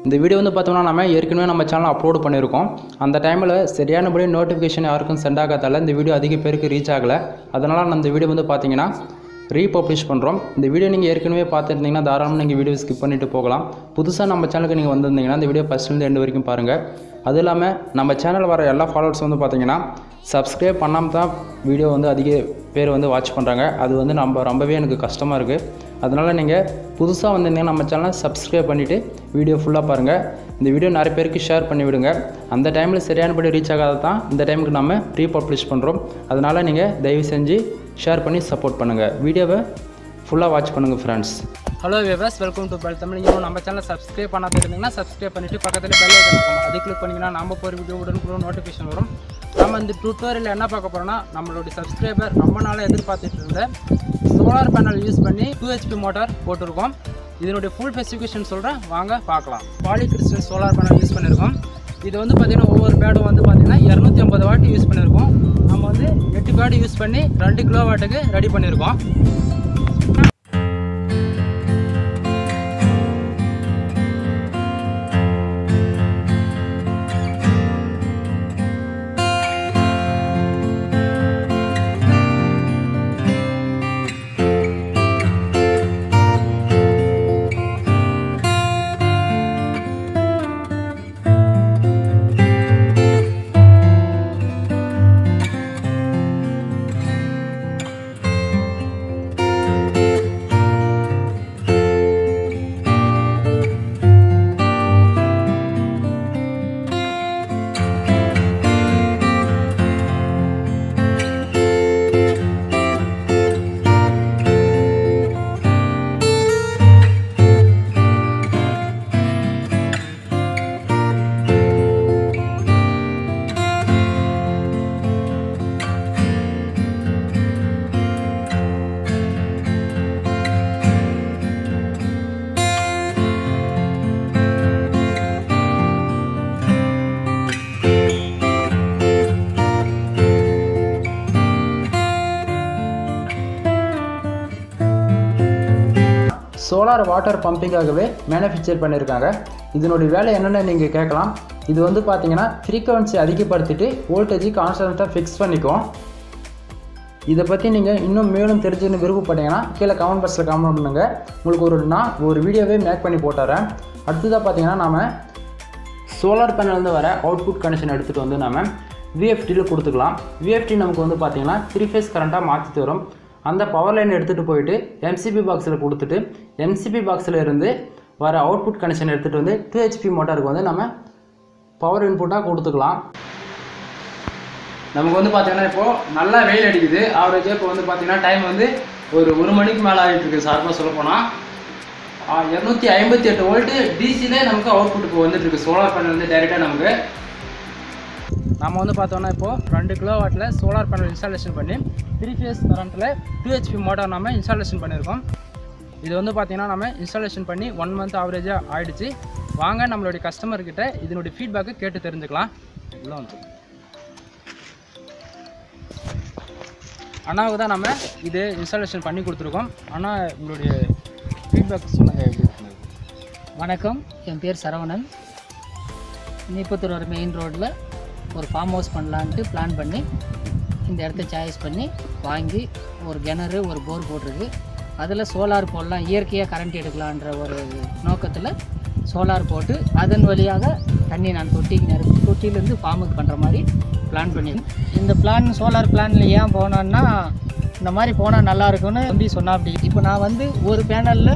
இந்த வீடியோ வந்து பார்த்தோம்னா நம்ம ஏற்கனவே நம்ம சேனல் அப்லோட் பண்ணியிருக்கோம். அந்த டைமில் சரியானபடி நோட்டிஃபிகேஷன் யாருக்கும் சென்ட் ஆகாதால இந்த வீடியோ அதிக பேருக்கு ரீச் ஆகலை. அதனால் நான் இந்த வீடியோ வந்து பார்த்தீங்கன்னா ரீபப்ளிஷ் பண்ணுறோம். இந்த வீடியோ நீங்கள் ஏற்கனவே பார்த்துருந்தீங்கன்னா தாராளமாக நீங்கள் வீடியோ ஸ்கிப் பண்ணிவிட்டு போகலாம். புதுசாக நம்ம சேனலுக்கு நீங்கள் வந்திருந்தீங்கன்னா இந்த வீடியோ ஃபஸ்ட்லேருந்து எண்டு வரைக்கும் பாருங்கள். அது இல்லாமல் நம்ம சேனல் வர எல்லா ஃபாலோவர்ஸ் வந்து பார்த்தீங்கன்னா சப்ஸ்கிரைப் பண்ணாமல் தான் வீடியோ வந்து அதிக பேர் வந்து வாட்ச் பண்ணுறாங்க. அது வந்து ரொம்பவே எனக்கு கஷ்டமாக இருக்குது. அதனால் நீங்கள் புதுசாக வந்திருந்தீங்கன்னா நம்ம சேனலை சப்ஸ்கிரைப் பண்ணிவிட்டு வீடியோ ஃபுல்லாக பாருங்கள். இந்த வீடியோ நிறைய பேருக்கு ஷேர் பண்ணிவிடுங்க. அந்த டைமில் சரியானபடி ரீச் ஆகாத தான் இந்த டைமுக்கு நம்ம ரீபப்ளிஷ் பண்ணுறோம். அதனால் நீங்கள் தயவு செஞ்சு ஷேர் பண்ணி சப்போர்ட் பண்ணுங்கள். வீடியோவை ஃபுல்லாக வாட்ச் பண்ணுங்கள் friends. Hello viewers, welcome to bell Tamil. இன்னும் நம்ம சேனலை சப்ஸ்கிரைப் பண்ணாத இருந்தீங்கன்னா சப்ஸ்கிரைப் பண்ணிவிட்டு பக்கத்தில் பெல் ஐக்கான் இருக்கும், அதை கிளிக் பண்ணிங்கன்னா நம்ம போகிற வீடியோ உடனுக்குடன் நோட்டிஃபிகேஷன் வரும். நம்ம இந்த டியூட்டோரியல் என்ன பார்க்க போகிறோம்னா, நம்மளுடைய சப்ஸ்கிரைபர் ரொம்ப நாளாக எதிர்பார்த்துட்டு இருந்த சோலார் பேனல் யூஸ் பண்ணி 2HP மோட்டார் போட்டிருக்கோம். இதனுடைய ஃபுல் ஸ்பெசிஃபிகேஷன் சொல்கிறேன், வாங்க பார்க்கலாம். பாலிகிறிஸ்டல் சோலார் பேனல் யூஸ் பண்ணியிருக்கோம். இது வந்து பார்த்திங்கன்னா ஒவ்வொரு பேடும் வந்து பார்த்திங்கன்னா 250 வாட் யூஸ் பண்ணியிருக்கோம். நம்ம வந்து 8 பேடு யூஸ் பண்ணி 2 கிலோவாட்டுக்கு ரெடி பண்ணியிருக்கோம். சோலார் வாட்டர் பம்பிங்காகவே மேனுஃபேக்சர் பண்ணியிருக்காங்க. இதனுடைய வேலை என்னென்னு நீங்கள் கேட்கலாம். இது வந்து பார்த்தீங்கன்னா ஃப்ரீக்வன்சி அதிகப்படுத்திட்டு வோல்டேஜ் கான்ஸ்டன்ட்டாக ஃபிக்ஸ் பண்ணிக்கும். இதை பற்றி நீங்கள் இன்னும் மேலும் தெரிஞ்சுன்னு விருப்பப்பட்டீங்கன்னா கீழே கமெண்ட் பாக்ஸில் கமெண்ட் பண்ணுங்கள். உங்களுக்கு நான் ஒரு வீடியோவே மேக் பண்ணி போட்டுறேன். அடுத்ததாக பார்த்தீங்கன்னா நம்ம சோலார் பேனல்லேருந்து வர அவுட்புட் கனெக்ஷன் எடுத்துகிட்டு வந்து நம்ம விஎஃப்டியில் கொடுத்துக்கலாம். விஎஃப்டி நமக்கு வந்து பார்த்தீங்கன்னா 3 ஃபேஸ் கரண்ட்டாக மாற்றி தரும். அந்த பவர் லைன் எடுத்துகிட்டு போயிட்டு எம்சிபி பாக்ஸில் கொடுத்துட்டு எம்சிபி பாக்ஸில் இருந்து வர அவுட்புட் கனெக்ஷன் எடுத்துகிட்டு வந்து 2HP மோட்டாருக்கு வந்து நம்ம பவர் இன்புட்டாக கொடுத்துக்கலாம். நமக்கு வந்து பார்த்தீங்கன்னா இப்போது நல்லா வெயில் அடிக்குது. ஆவரேஜாக இப்போ வந்து பார்த்தீங்கன்னா டைம் வந்து ஒரு 1 மணிக்கு மேலே ஆகிட்டு இருக்குது. சார்பாக சொல்ல போனால் 258 வோல்ட்டு டிசிலே நமக்கு அவுட்புட் இப்போ வந்துட்டுருக்கு. சோலார் பேனல் வந்து டைரெக்டாக நமக்கு நம்ம வந்து பார்த்தோன்னா இப்போது 2 கிலோவாட்டில் சோலார் பேனல் இன்ஸ்டாலேஷன் பண்ணி 3 ஃபேஸ் கரண்ட்டில் 2HP மோட்டார் நம்ம இன்ஸ்டாலேஷன் பண்ணியிருக்கோம். இது வந்து பார்த்திங்கன்னா நம்ம இன்ஸ்டாலேஷன் பண்ணி 1 மந்த் ஆவரேஜாக ஆகிடுச்சு. வாங்க நம்மளுடைய கஸ்டமர்கிட்ட இதனுடைய ஃபீட்பேக்கு கேட்டு தெரிஞ்சுக்கலாம். இவ்வளோ வந்து அண்ணாவுக்கு தான் நம்ம இது இன்ஸ்டாலேஷன் பண்ணி கொடுத்துருக்கோம். ஆனால் உங்களுடைய ஃபீட்பேக் சொல்லுங்கள். எப்படி இருக்குது? வணக்கம், என் பேர் சரவணன். நீப்பத்தூர் மெயின் ரோட்டில் ஒரு ஃபார்ம் ஹவுஸ் பண்ணலான்ட்டு பிளான் பண்ணி இந்த இடத்த சாய்ஸ் பண்ணி வாங்கி ஒரு கிணறு ஒரு போர் போட்டிருக்கு. அதில் சோலார் போடலாம், இயற்கையாக கரண்ட் எடுக்கலான்ற ஒரு நோக்கத்தில் சோலார் போட்டு அதன் வழியாக தண்ணி நான் தொட்டியிலேருந்து ஃபார்முக்கு பண்ணுற மாதிரி பிளான் பண்ணியிருக்கேன். இந்த சோலார் பிளானில் ஏன் போனோன்னா இந்த மாதிரி போனால் நல்லா இருக்கும்னு தம்பி சொன்னா. அப்படி இப்போ நான் வந்து ஒரு பேனலில்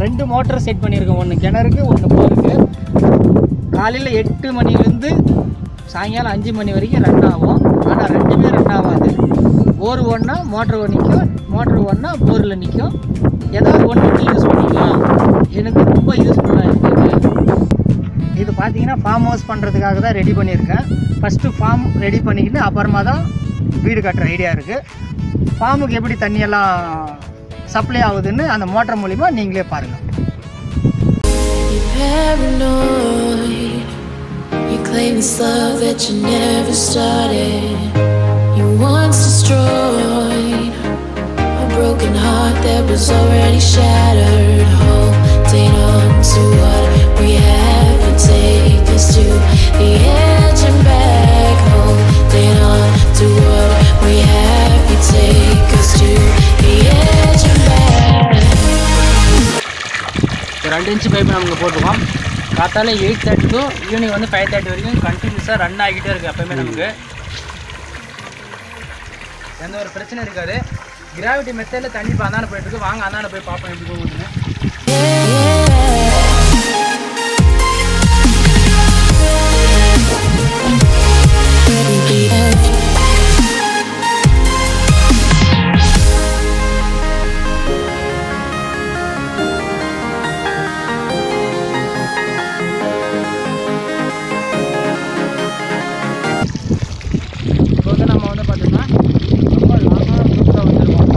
2 மோட்டர் செட் பண்ணியிருக்கேன். ஒன்று கிணறுக்கு, ஒன்று போருக்கு. காலையில் 8 மணிலேருந்து சாயங்காலம் 5 மணி வரைக்கும் ரன் ஆகும். ஆனால் 2மே ரன் ஆகாது. போர் ஒன்றா மோட்டர் நிற்கும், மோட்டர் ஒன்றா போரில் நிற்கும். ஏதாவது ஒன்று யூஸ் பண்ணிக்கலாம். எனக்கு ரொம்ப யூஸ்ஃபுல்லாக இருக்குது. இது பார்த்தீங்கன்னா ஃபார்ம் ஹவுஸ் பண்ணுறதுக்காக தான் ரெடி பண்ணியிருக்கேன். ஃபஸ்ட்டு ஃபார்ம் ரெடி பண்ணிக்கிட்டு அப்புறமா தான் வீடு கட்டுற ஐடியா இருக்குது. ஃபார்முக்கு எப்படி தண்ணியெல்லாம் சப்ளை ஆகுதுன்னு அந்த மோட்டர் மூலிமா நீங்களே பாருங்கள். You claim this love that you never started. You once destroyed a broken heart that was already shattered. Holding on to what we have. take us to the edge and back, holding on to what we have. You take us to the edge and back. 2 inch pipe நமக்கு போட்டுருக்கோம். காத்தால 8:30 to evening வந்து 5:30 வரைக்கும் கண்டினியூஸாக run ஆகிட்டே இருக்குது. எப்போயுமே நமக்கு எந்த ஒரு பிரச்சனை இருக்காது. கிராவிட்டி மெத்தடில் தண்ணி இப்போ அந்தாண்ட போயிட்டுருக்கு. வாங்க அந்தாண்ட போய் பார்ப்போம் எப்படி போகுதுன்னு. இப்போ வந்து நம்ம வந்து பார்த்தோம்னா ரொம்ப லாங்கான ரூட்டில் வந்துருக்கோம்.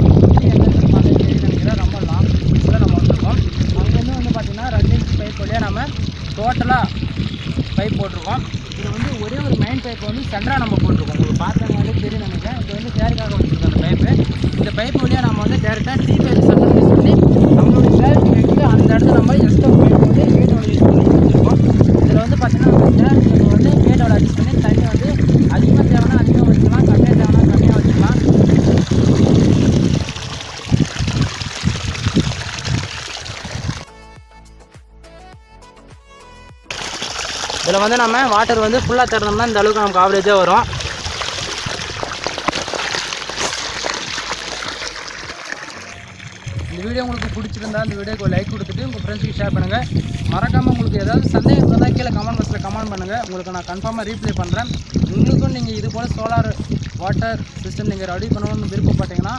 நினைக்கிறேன் ரொம்ப லாங் ரூட்ஸில் நம்ம வந்துருக்கோம். அங்கேருந்து வந்து பார்த்திங்கன்னா 2 இன்ச் பைப் வழியாக நம்ம டோட்டலாக பைப் போட்டிருக்கோம். இதில் வந்து ஒரே ஒரு மெயின் பைப் வந்து சென்டராக நம்ம போட்டிருக்கோம். உங்களுக்கு பார்த்தவங்களே தெரியும் நினைக்கிறேன். இது வந்து கேருக்காக வச்சுருக்கோம் அந்த பைப்பு. இந்த பைப் வழியாக நம்ம வந்து டேரெக்டாக டீ பைப் சென்டர் யூஸ் பண்ணி நம்மளுடைய கிராவிட்டி வைக்கிட்டு அந்த இடத்துல நம்ம எக்ஸ்ட்ரா பைப் வந்து கேட்டோட யூஸ் பண்ணி வச்சுருக்கோம். இதில் வந்து பார்த்திங்கன்னா நம்ம வந்து கேட்டோட அட்ஜஸ்ட் பண்ணி தண்ணி வந்து அதிகமாக தேவைன்னா அதிகமாக வச்சுக்கலாம், கம்மியாக தேவைன்னா கம்மியாக வச்சுக்கலாம். இதில் வந்து நம்ம வாட்டர் வந்து ஃபுல்லாக திறந்தோம்னா இந்த அளவுக்கு நமக்கு ஆவரேஜாக வரும். இந்த வீடியோ உங்களுக்கு பிடிச்சிருந்தா இந்த வீடியோக்கு ஒரு லைக் கொடுத்துட்டு உங்கள் ஃப்ரெண்ட்ஸுக்கு ஷேர் பண்ணுங்கள். மறக்காமல் உங்களுக்கு ஏதாவது சந்தேகம் இருந்தால் கீழே கமெண்ட் பாக்ஸில் கமெண்ட் பண்ணுங்கள். உங்களுக்கு நான் கன்ஃபார்மாக ரீப்ளை பண்ணுறேன். உங்களுக்கும் நீங்கள் இது போல் சோலார் வாட்டர் சிஸ்டம் நீங்கள் ரெடி பண்ணணும்னு விருப்பப்பட்டீங்கன்னா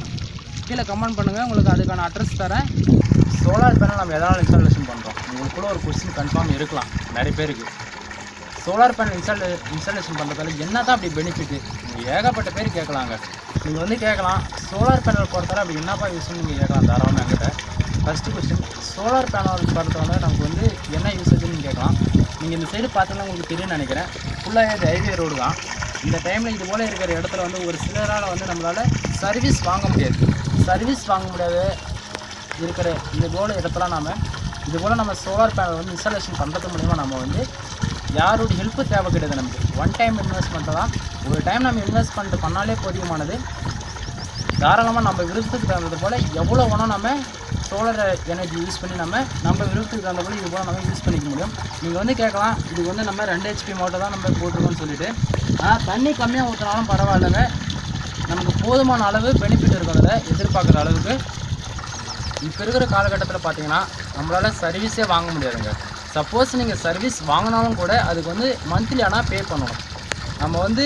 கீழே கமெண்ட் பண்ணுங்கள். உங்களுக்கு அதுக்கான அட்ரஸ் தரேன். சோலார் பேனல் நம்ம எதனால் இன்ஸ்டாலேஷன் பண்ணுறோம் உங்களுக்குள்ள ஒரு கொஸ்டின் கன்ஃபார்ம் இருக்கலாம் நிறைய பேருக்கு. சோலார் பேனல் இன்ஸ்டாலேஷன் பண்ணுறதால என்ன தான் அப்படி பெனிஃபிட்டு ஏகப்பட்ட பேர் கேட்கலாங்க. நீங்கள் வந்து கேட்கலாம் சோலார் பேனல் பொறுத்தால அப்படி என்னப்பா யூஸ்ன்னு நீங்கள் கேட்கலாம் தாராளமாக என்கிட்ட. ஃபஸ்ட்டு கொஸ்டின் சோலார் பேனல் பொறுத்தவரை நமக்கு வந்து என்ன யூசேஜ்னு கேட்கலாம். நீங்கள் இந்த சைடு பார்த்தீங்கன்னா உங்களுக்கு தெரியும்னு நினைக்கிறேன். ஃபுல்லாக இது ஹைவே ரோடு தான். இந்த டைமில் இது போல் இருக்கிற இடத்துல வந்து ஒரு சிலரால் வந்து நம்மளால் சர்வீஸ் வாங்க முடியாது. சர்வீஸ் வாங்க முடியாத இருக்கிற இது போல் இடத்துல இது போல் நம்ம சோலார் பேனல் வந்து இன்ஸ்டாலேஷன் பண்ணுறது மூலிமா நம்ம வந்து யாரோட ஹெல்ப்பு தேவை கிடையாது. நமக்கு ஒன் டைம் இன்வெஸ்ட்மெண்ட்டு தான். ஒரு டைம் நம்ம இன்வெஸ்ட்மெண்ட் பண்ணாலே போதியமானது. தாராளமாக நம்ம விருப்பத்துக்கு தகுந்தது போல் எவ்வளோ வேணால் நம்ம சோலார் எனர்ஜி யூஸ் பண்ணி நம்ம விருப்பத்துக்கு தகுந்த போல் இது போல் நம்ம யூஸ் பண்ணிக்க முடியும். நீங்கள் வந்து கேட்கலாம் இதுக்கு வந்து நம்ம 2 HP மோட்டர் தான் நம்ம போட்டிருக்கோம்னு சொல்லிட்டு. ஆனால் தண்ணி கம்மியாக ஊற்றினாலும் பரவாயில்லைங்க. நமக்கு போதுமான அளவு பெனிஃபிட் இருக்கிறத எதிர்பார்க்குற அளவுக்கு இப்போ இருக்கிற காலகட்டத்தில் பார்த்தீங்கன்னா நம்மளால் சர்வீஸே வாங்க முடியாதுங்க. சப்போஸ் நீங்கள் சர்வீஸ் வாங்கினாலும் கூட அதுக்கு வந்து மந்த்லி ஆனால் பே பண்ணணும். நம்ம வந்து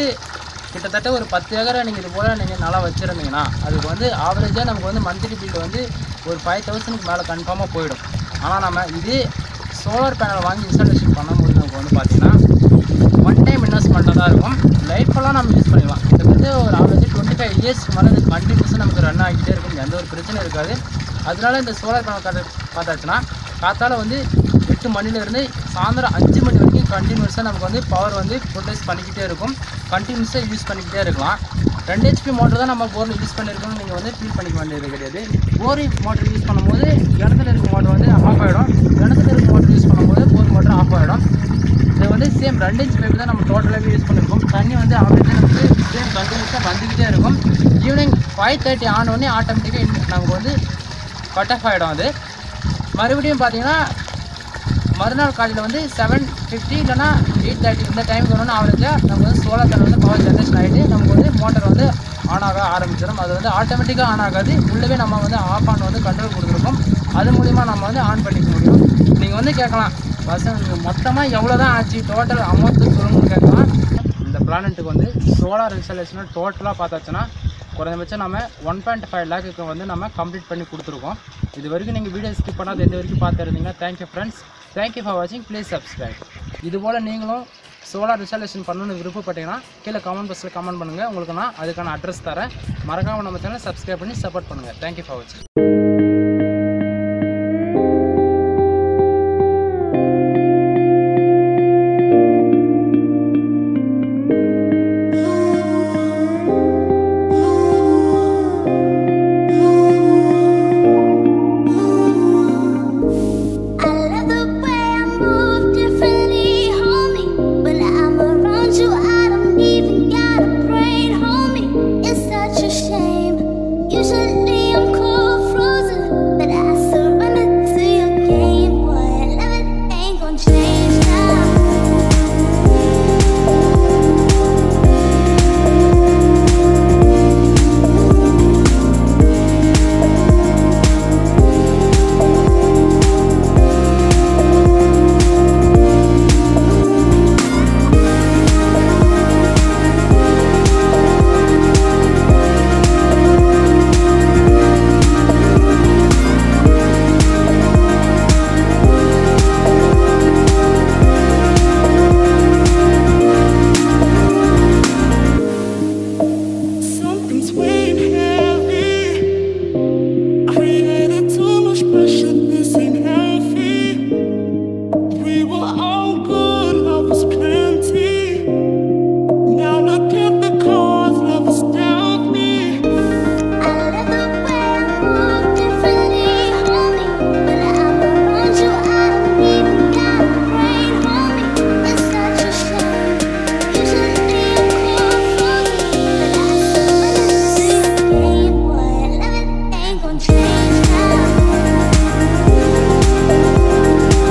கிட்டத்தட்ட ஒரு 10 ஏக்கரை நீங்கள் இது போல் நீங்கள் நல்லா வச்சுருந்தீங்கன்னா அதுக்கு வந்து ஆவரேஜாக நமக்கு வந்து மந்த்லி பில் வந்து ஒரு 5000க்கு மேலே கன்ஃபார்மாக போயிடும். ஆனால் நம்ம இதே சோலார் பேனல் வாங்கி இன்ஸ்டாலேஷன் பண்ணும்போது நமக்கு வந்து பார்த்திங்கன்னா ஒன் டைம் இன்வெஸ்ட்மெண்ட்டாக தான் இருக்கும். லைஃப்பெல்லாம் நம்ம யூஸ் பண்ணிக்கலாம். கிட்டத்தட்ட ஒரு ஆவரேஜ் 25 இயர்ஸ்க்கு மேலே இது கண்டினியூஸாக நமக்கு ரன் ஆகிட்டே இருக்கும். எந்த ஒரு பிரச்சனை இருக்காது. அதனால இந்த சோலார் பேனல் பார்த்தாச்சுன்னா காத்தால் வந்து 8 மணிலேருந்து சாயந்தரம் 5 மணி வரைக்கும் கண்டினியூஸாக நமக்கு வந்து பவர் வந்து ப்ரொடியூஸ் பண்ணிக்கிட்டே இருக்கும். கண்டினியூஸாக யூஸ் பண்ணிக்கிட்டே இருக்கலாம். 2 HP மோட்டர் தான் நம்ம போரில் யூஸ் பண்ணியிருக்கோம்னு நீங்கள் வந்து ஃபீல் பண்ணிக்க வேண்டியது கிடையாது. போர் மோட்டர் யூஸ் பண்ணும்போது கிணத்துல இருக்க மோட்டர் வந்து ஆஃப் ஆகிடும். கிணத்துல இருக்க மோட்டர் யூஸ் பண்ணும்போது போர் மோட்டர் ஆஃப் ஆகிடும். இது வந்து சேம் 2 இன்ச் பைப் தான் நம்ம டோட்டலாகவே யூஸ் பண்ணியிருக்கோம். தண்ணி வந்து ஆவரேஜாக நமக்கு சேம் கண்டினியூஸாக வந்துக்கிட்டே இருக்கும். ஈவினிங் 5:30 ஆனோடனே ஆட்டோமேட்டிக்காக நமக்கு வந்து கட் ஆஃப் ஆகிடும். அது மறுபடியும் பார்த்தீங்கன்னா மறுநாள் காலையில் வந்து 7:50 இல்லைனா 8:30 இந்த டைமுக்கு வரணும்னு ஆவரேஜாக நமக்கு வந்து சோலார் பேனல் வந்து பவர் ஜென்ரேஷன் ஆகிட்டு நமக்கு வந்து மோட்டர் வந்து ஆன் ஆக ஆரம்பிச்சிடும். அது வந்து ஆட்டோமேட்டிக்காக ஆன் ஆகாது. உள்ளவே நம்ம வந்து ஆஃப் ஆன் வந்து கண்ட்ரோல் கொடுத்துருக்கோம். அது மூலிமா நம்ம வந்து ஆன் பண்ணிக்க முடியும். நீங்கள் வந்து கேட்கலாம் பசங்க மொத்தமாக எவ்வளோ தான் ஆச்சு டோட்டல் அமௌண்ட்டு சொல்லணும்னு கேட்கலாம். இந்த பிளானட்டுக்கு வந்து சோலார் இன்ஸ்டாலேஷன் டோட்டலாக பார்த்தாச்சுன்னா குறைந்தபட்சம் நம்ம 1.5 லேக்குக்கு வந்து நம்ம கம்ப்ளீட் பண்ணி கொடுத்துருக்கோம். இது வரைக்கும் நீங்கள் வீடியோ ஸ்கிப் பண்ணாத எந்த வரைக்கும் பார்த்துருந்தீங்கன்னா தேங்க்யூ ஃப்ரெண்ட்ஸ். தேங்க்யூ ஃபார் வாட்சிங். Please subscribe. இதுபோல் நீங்களும் சோலார் இன்ஸ்டாலேஷன் பண்ணணும்னு விருப்பப்பட்டீங்கன்னா கீழே கமெண்ட் பாக்ஸில் கமெண்ட் பண்ணுங்கள். உங்களுக்கு நான் அதுக்கான அட்ரஸ் தரேன். மறக்காமல் நம்ம சேனலை சப்ஸ்கிரைப் பண்ணி சப்போர்ட் பண்ணுங்கள். தேங்க்யூ ஃபார் வாட்சிங்.